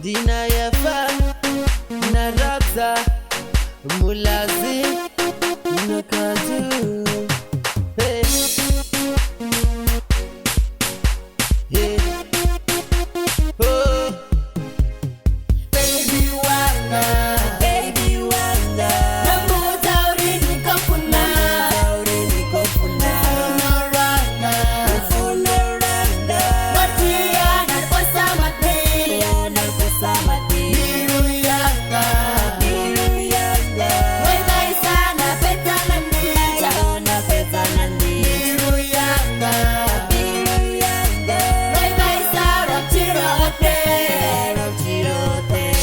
Dina yafa na rabza mulazim na kazu. Hey. Yeah. Oh. Baby wanga, baby wanga. Namu tauri nikofuna, tauri nikofuna. Funoranga, funoranga. Watia na kosa mati, na kosa mati. Biru yanga, biru yanga. Wena isana peta nandi, na peta nandi. Biru yanga, biru yanga. Wena isara chirote, chirote.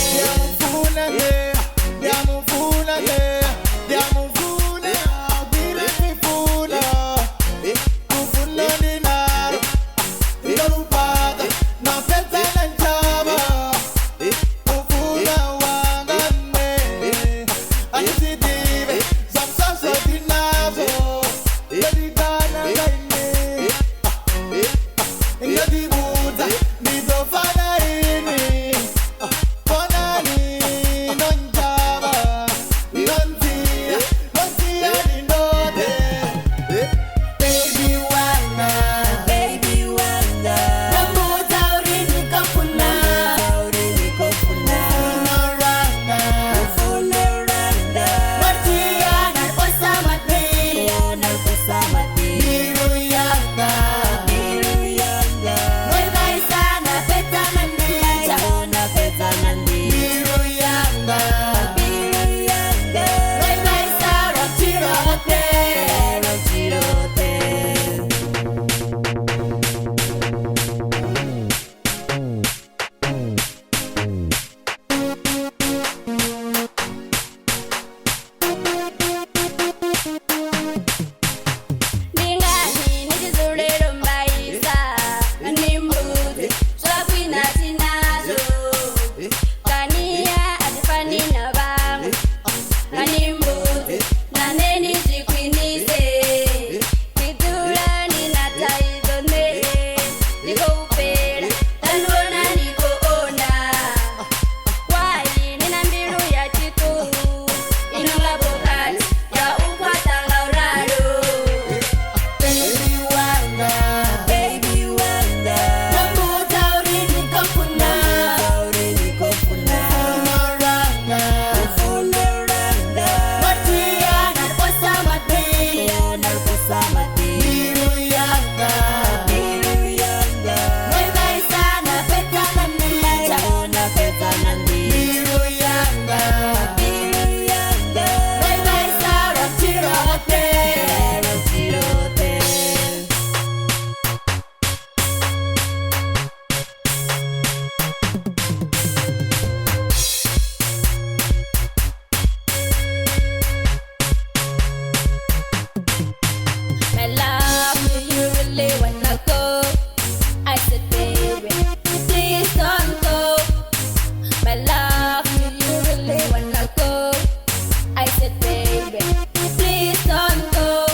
Please don't go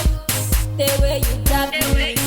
the way you got me.